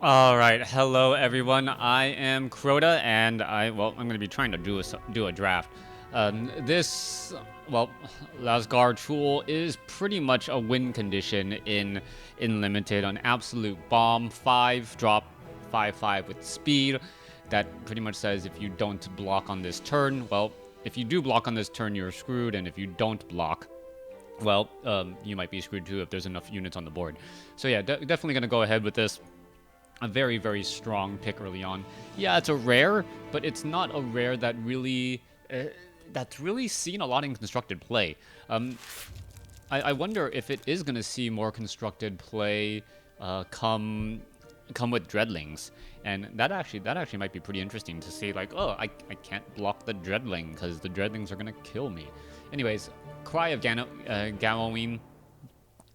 All right, hello everyone. I am Crota, and I'm going to be trying to do a draft. This well, Lasgar Tool is pretty much a win condition in limited on absolute bomb 5 drop 5/5 with speed. That pretty much says if you don't block on this turn, well, if you do block on this turn, you're screwed, and if you don't block, well, you might be screwed too if there's enough units on the board. So yeah, definitely gonna go ahead with this. A very, very strong pick early on. Yeah, it's a rare, but it's not a rare that really that's really seen a lot in constructed play. I wonder if it is going to see more constructed play come with dreadlings, and that actually might be pretty interesting to see. Like, oh, I can't block the dreadling because the dreadlings are going to kill me. Anyways, Cry of Galloween,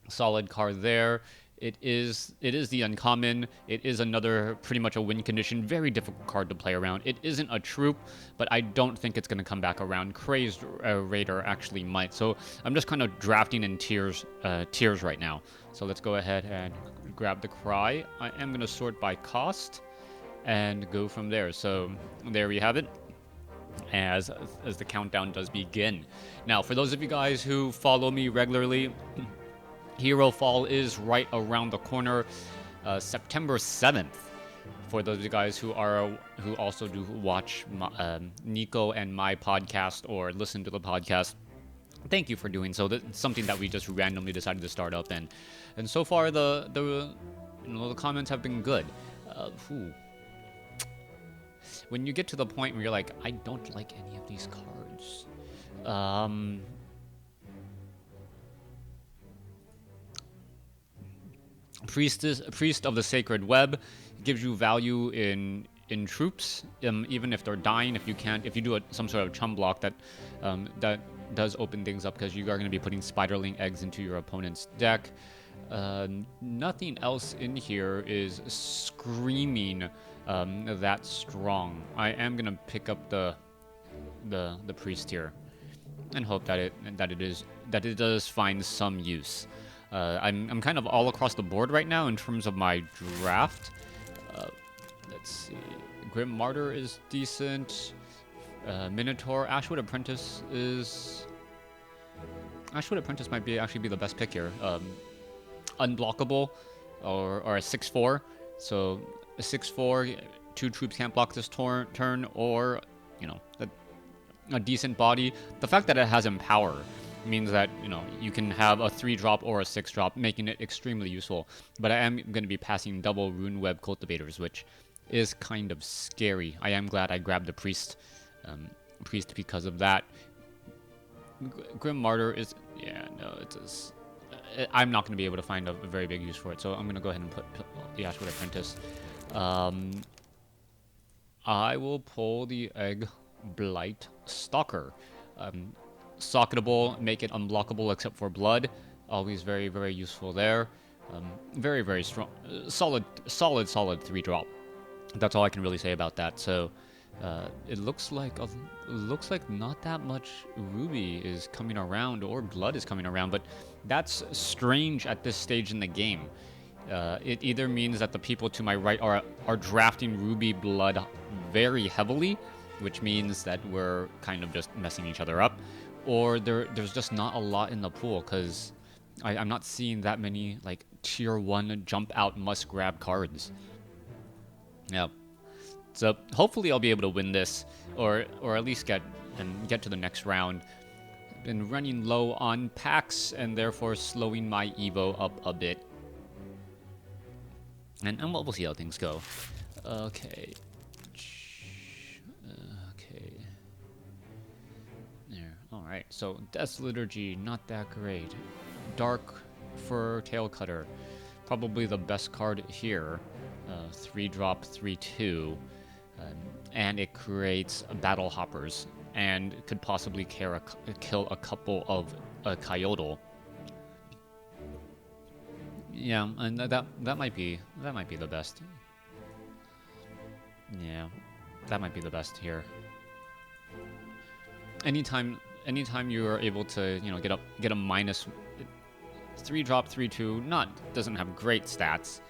solid card there. It is the uncommon. It is another pretty much a win condition. Very difficult card to play around. It isn't a troop, but I don't think it's going to come back around. Crazed Raider actually might. So I'm just kind of drafting in tiers right now. So let's go ahead and grab the Cry. I am going to sort by cost and go from there. So there we have it. As the countdown does begin. Now, for those of you guys who follow me regularly, Hero Fall is right around the corner, September 7th. For those of you guys who also do watch Nico and my podcast or listen to the podcast, thank you for doing so. That's something that we just randomly decided to start up, and so far the comments have been good. When you get to the point where you're like, I don't like any of these cards. Priest of the Sacred Web gives you value in troops, even if they're dying. If you do some sort of chum block, that does open things up because you are going to be putting spiderling eggs into your opponent's deck. Nothing else in here is screaming that strong. I am going to pick up the priest here and hope that it does find some use. I'm kind of all across the board right now in terms of my draft. Let's see. Grim Martyr is decent. Minotaur. Ashwood Apprentice might actually be the best pick here. Unblockable, or a 6/4. So a 6/4, 2 troops can't block this turn, or a decent body. The fact that it has Empower means that you can have a 3-drop or a 6-drop, making it extremely useful. But I am going to be passing double Rune Web Cultivators, which is kind of scary. I am glad I grabbed the priest because of that. Grim Martyr is I'm not going to be able to find a very big use for it, so I'm going to go ahead and put the Ashwood Apprentice. I will pull the Egg Blight Stalker. Socketable, make it unblockable except for blood. Always very, very useful there. Very, very strong. Solid 3-drop. That's all I can really say about that. So it looks like not that much ruby is coming around or blood is coming around, but that's strange at this stage in the game. It either means that the people to my right are drafting ruby blood very heavily, which means that we're kind of just messing each other up, or there's just not a lot in the pool, because I'm not seeing that many like tier 1 jump out must grab cards. Yeah. So hopefully I'll be able to win this, or at least get to the next round. Been running low on packs and therefore slowing my Evo up a bit. And we'll see how things go. Okay. There. Alright, so Death's Liturgy, not that great. Dark Fur Tail Cutter, probably the best card here. 3-drop, 3/2. And it creates Battle Hoppers, and could possibly kill a couple of Coyotl. Yeah, and that might be the best. Yeah, that might be the best here. Anytime you are able to get a minus 3-drop 3/2, doesn't have great stats,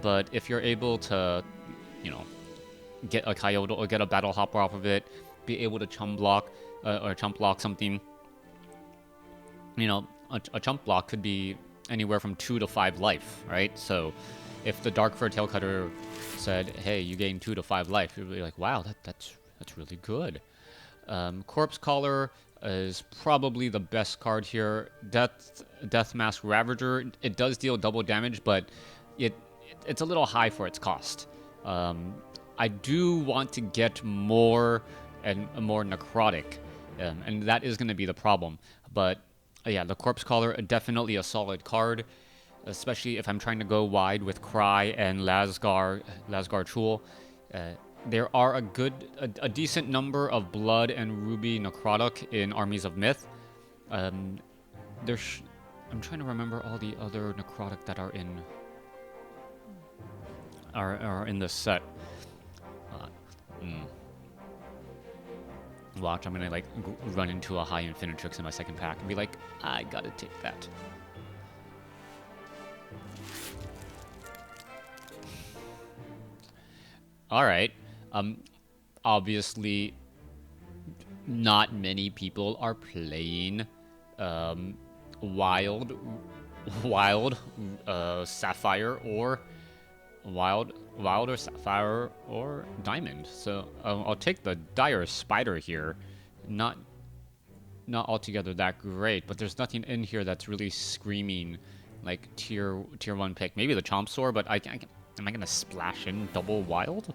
But if you're able to, you know, get a Coyote or get a Battle Hopper off of it, be able to chump block or chump block something, you know, a chump block could be anywhere from 2 to 5 life, right? So if the Dark Fur Tailcutter said, hey, you gain 2 to 5 life, you'd be like, wow, that's really good. Corpse Caller is probably the best card here. Death Mask Ravager, it does deal double damage, but it's a little high for its cost. I do want to get more and more necrotic, and that is going to be the problem. But yeah, the Corpse Caller, definitely a solid card, especially if I'm trying to go wide with Cry and Lasgar Chul. There are a decent number of Blood and Ruby Necrotic in Armies of Myth. Um, I'm trying to remember all the other Necrotic that are in this set. Watch, I'm gonna like run into a high Infinitrix in my second pack and be like, I gotta take that. All right. Obviously, not many people are playing wild sapphire or wild or sapphire or diamond. So I'll take the dire spider here. Not altogether that great, but there's nothing in here that's really screaming like tier 1 pick. Maybe the Chomp Saur, but am I gonna splash in double wild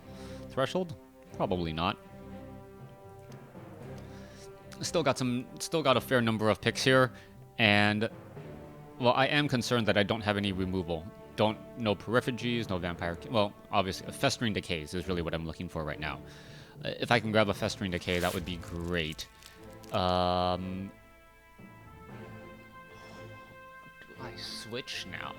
threshold? Probably not. Still got a fair number of picks here, and well, I am concerned that I don't have any removal. No Periphagies, no Vampire. Well, obviously, Festering Decays is really what I'm looking for right now. If I can grab a Festering Decay, that would be great. Do I switch now?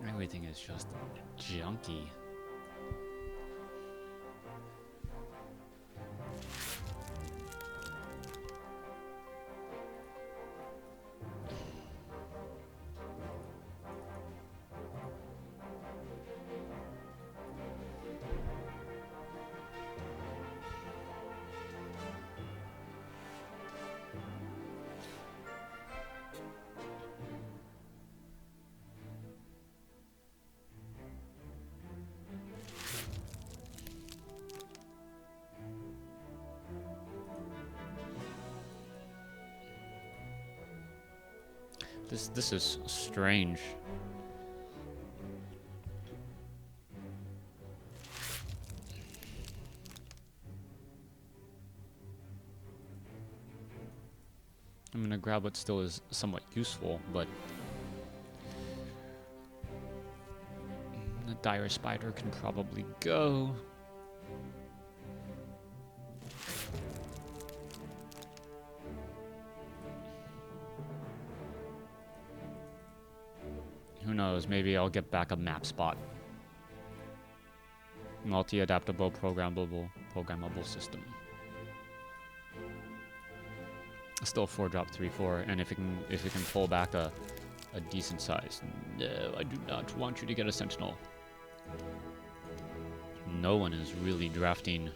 Everything is just junky. This is strange. I'm gonna grab what still is somewhat useful, but the Dire Spider can probably go. Who knows, maybe I'll get back a map spot. Multi-adaptable, programmable system. Still 4-drop 3/4, and if it can pull back a decent size. No, I do not want you to get a Sentinel. No one is really drafting.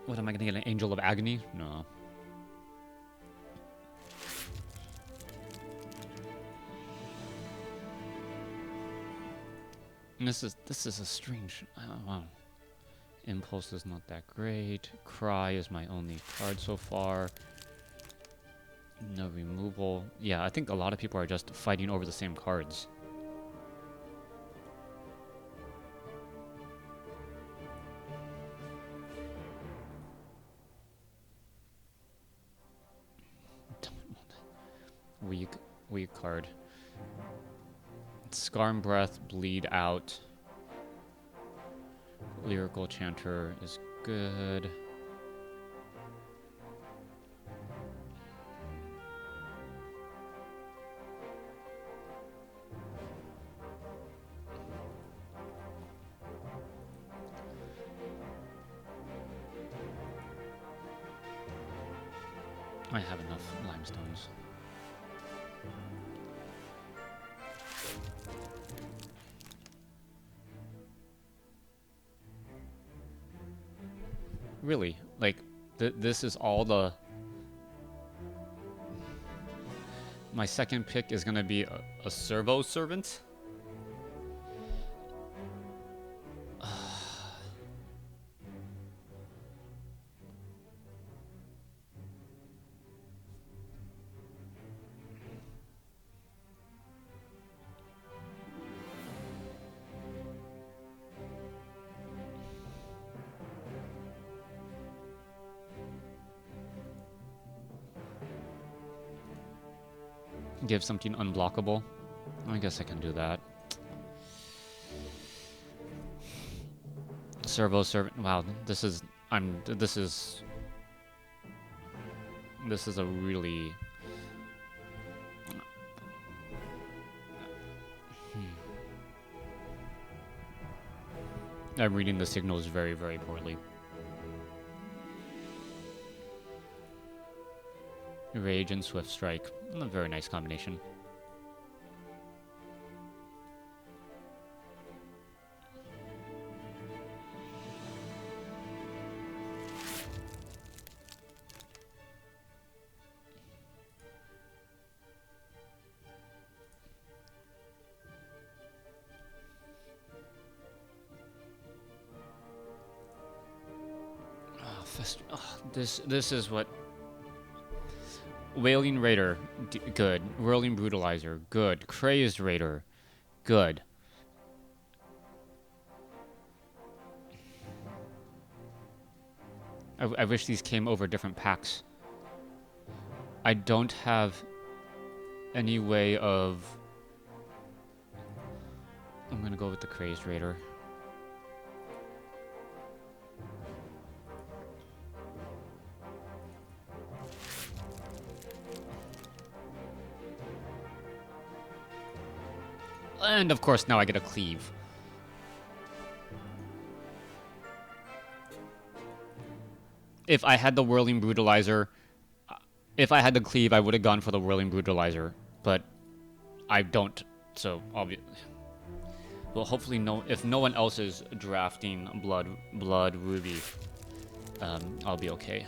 What am I gonna get? An Angel of Agony? No. And this is a strange. Wow. Impulse is not that great. Cry is my only card so far. No removal. Yeah, I think a lot of people are just fighting over the same cards. Weak, weak card. Scarm Breath, Bleed Out. Lyrical Chanter is good. I have enough limestones. Really? Like, this is all the... My second pick is gonna be a Servo Servant? Give something unblockable? I guess I can do that. Servo Servant. Wow, this is... This is a really... I'm reading the signals very, very poorly. Rage and Swift Strike. A very nice combination. This is what... Wailing Raider, good. Whirling Brutalizer, good. Crazed Raider, good. I wish these came over different packs. I don't have any way of... I'm gonna go with the Crazed Raider. And of course now I get a Cleave. If I had the Whirling Brutalizer... If I had the Cleave, I would have gone for the Whirling Brutalizer. But I don't, so obviously... Well, hopefully if no one else is drafting Blood Ruby, I'll be okay.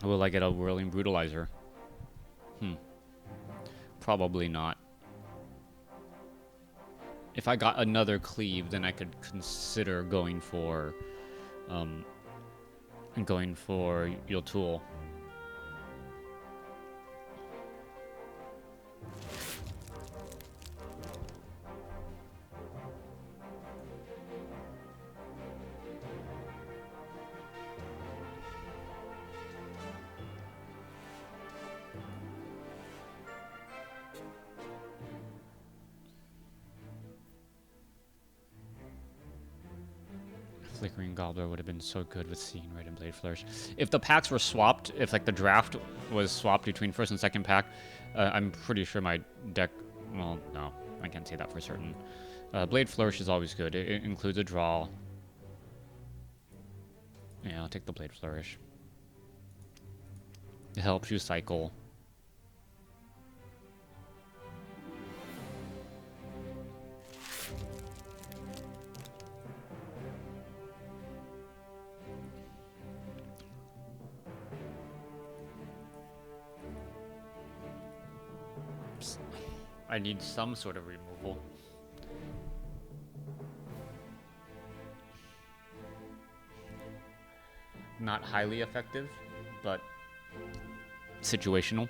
Will I get a Whirling Brutalizer? Probably not. If I got another Cleave, then I could consider going for Yultool. Flickering Gobbler would have been so good with Seeing Red and Blade Flourish. If the packs were swapped, if like the draft was swapped between first and second pack, I'm pretty sure my deck. Well, no, I can't say that for certain. Blade Flourish is always good. It includes a draw. Yeah, I'll take the Blade Flourish. It helps you cycle. I need some sort of removal. Not highly effective, but situational.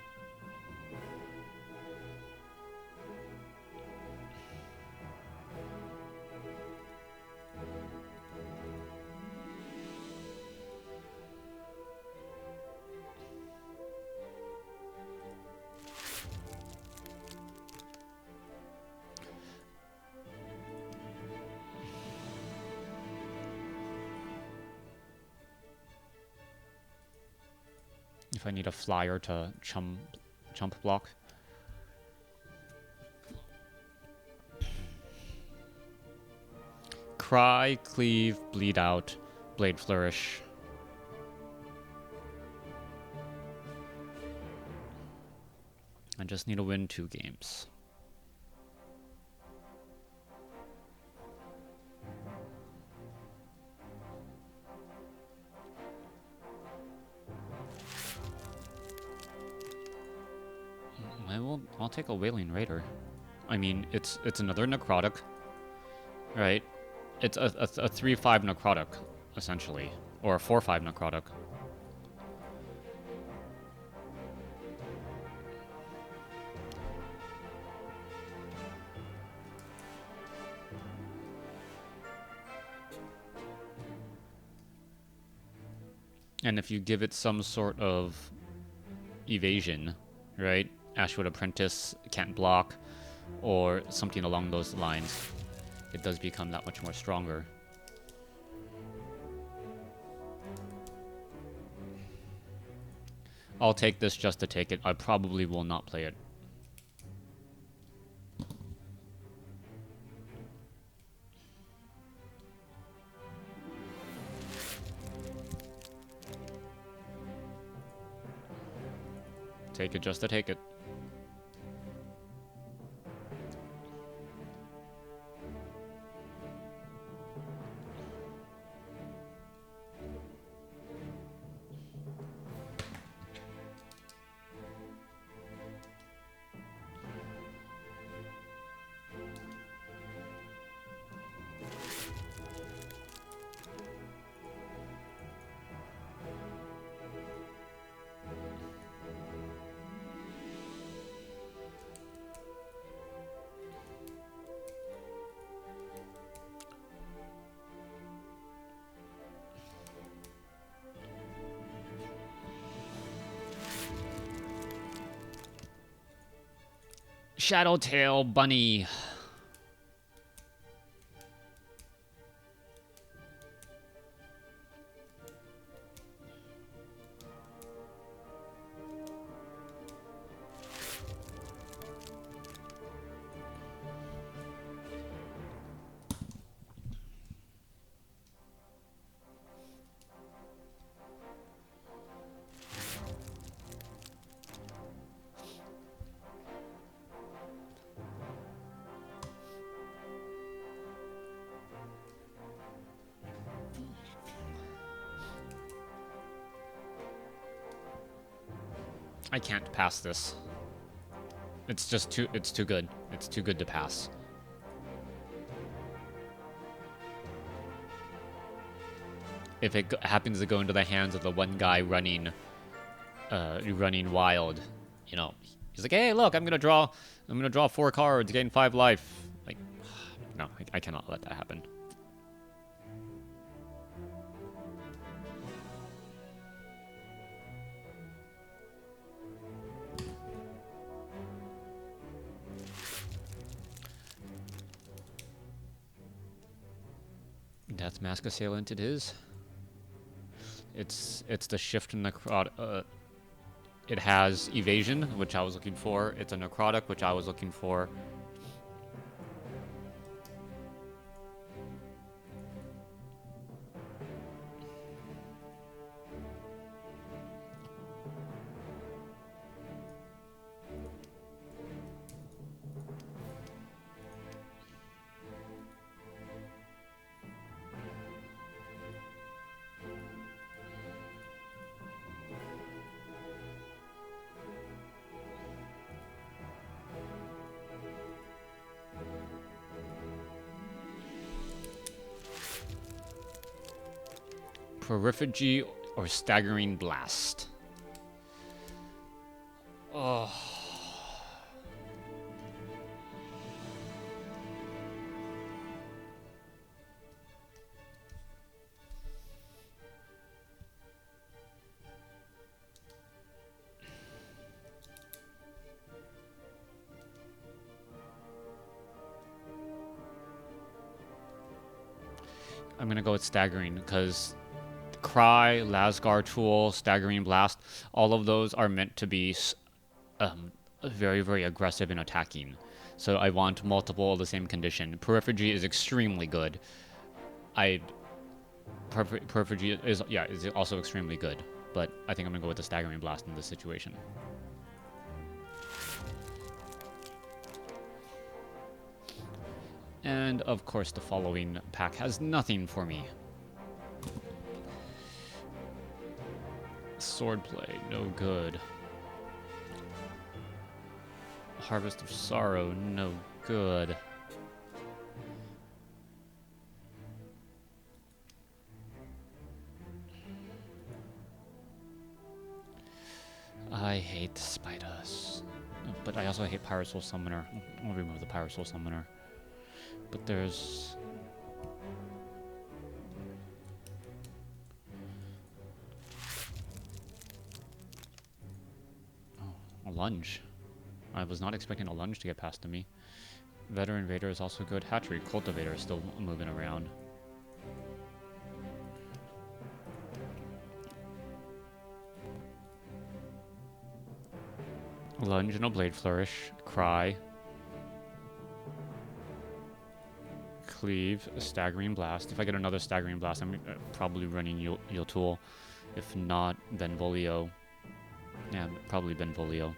If I need a flyer to chump block. Cry, Cleave, Bleed Out, Blade Flourish. I just need to win 2 games. I'll take a Wailing Raider. I mean, it's another necrotic, right? It's a 3/5 necrotic, essentially, or a 4/5 necrotic. And if you give it some sort of evasion, right? Ashwood Apprentice can't block, or something along those lines, it does become that much more stronger. I'll take this just to take it. I probably will not play it. Take it just to take it. Shadowtail Bunny. I can't pass this. It's just too, it's too good. It's too good to pass. If it happens to go into the hands of the one guy running wild, you know, he's like, hey, look, I'm gonna draw 4 cards, gain 5 life. Like, no, I cannot let that happen. Death Mask Assailant it is. It's the shift in necrotic. It has evasion, which I was looking for. It's a necrotic, which I was looking for. Periphery or Staggering Blast. Oh. I'm gonna go with Staggering because Cry, Lasgar Tool, Staggering Blast, all of those are meant to be very, very aggressive in attacking. So I want multiple of the same condition. Periphery is extremely good. Periphery is also extremely good, but I think I'm gonna go with the Staggering Blast in this situation. And of course, the following pack has nothing for me. Swordplay, no good. Harvest of Sorrow, no good. I hate spiders. But I also hate Pyrosoul Summoner. I'll remove the Pyrosoul Summoner. But there's... a lunge. I was not expecting a lunge to get past to me. Veteran Vader is also good. Hatchery Cultivator is still moving around. Lunge and a Blade Flourish. Cry. Cleave. A Staggering Blast. If I get another Staggering Blast, I'm probably running Yultool. If not, Benvolio. Yeah, probably Benvolio.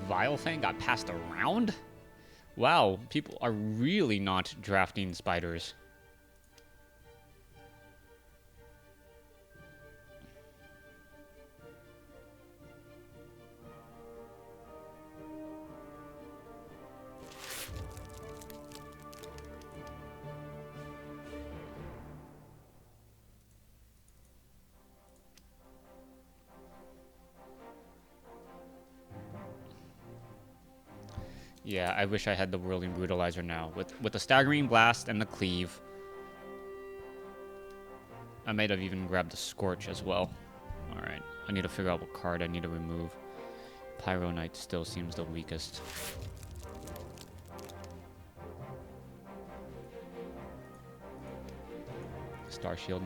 Vile Fang got passed around? Wow, people are really not drafting spiders. Yeah, I wish I had the Whirling Brutalizer now. With the Staggering Blast and the Cleave. I might have even grabbed the Scorch as well. Alright, I need to figure out what card I need to remove. Pyro Knight still seems the weakest. Star Shield.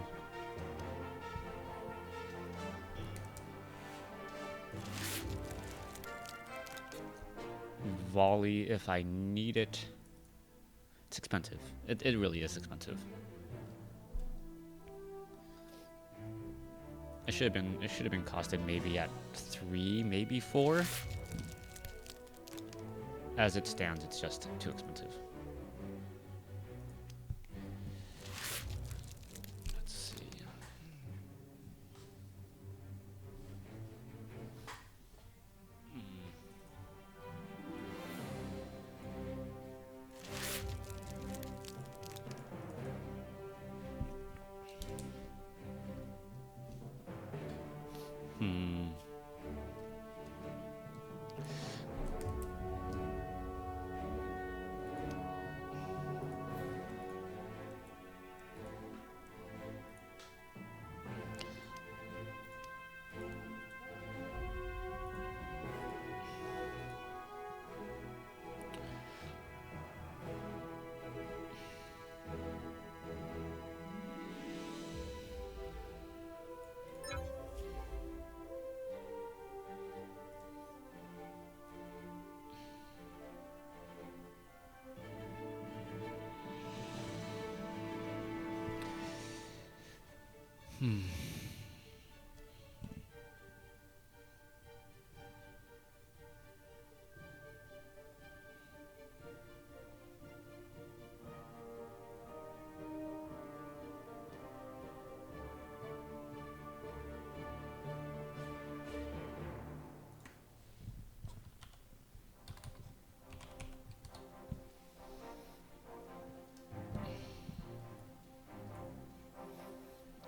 Volley if I need it. It's expensive. It really is expensive. It should have been costed maybe at 3, maybe 4. As it stands, it's just too expensive. Let's see.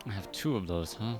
I have 2 of those, huh?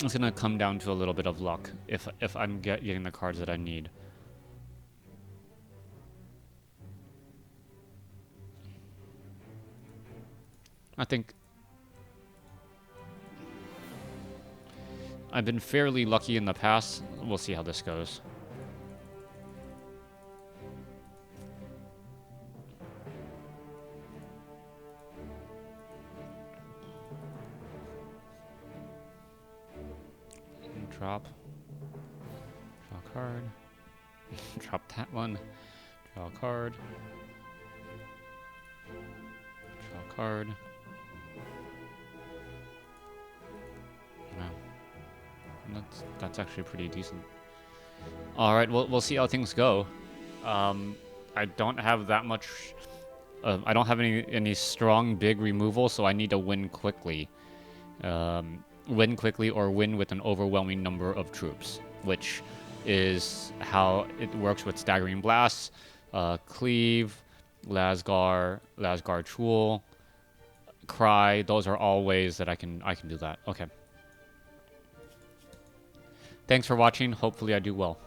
It's gonna come down to a little bit of luck if I'm getting the cards that I need. I think I've been fairly lucky in the past. We'll see how this goes. Drop a card. Drop that one. Draw a card. Draw a card. No. That's actually pretty decent. Alright, we'll see how things go. I don't have that much... I don't have any strong, big removal, so I need to win quickly. Win quickly or win with an overwhelming number of troops, which is how it works with Staggering Blasts, Cleave, Lasgar, Tool, Cry. Those are all ways that I can do that. Okay. Thanks for watching. Hopefully I do well.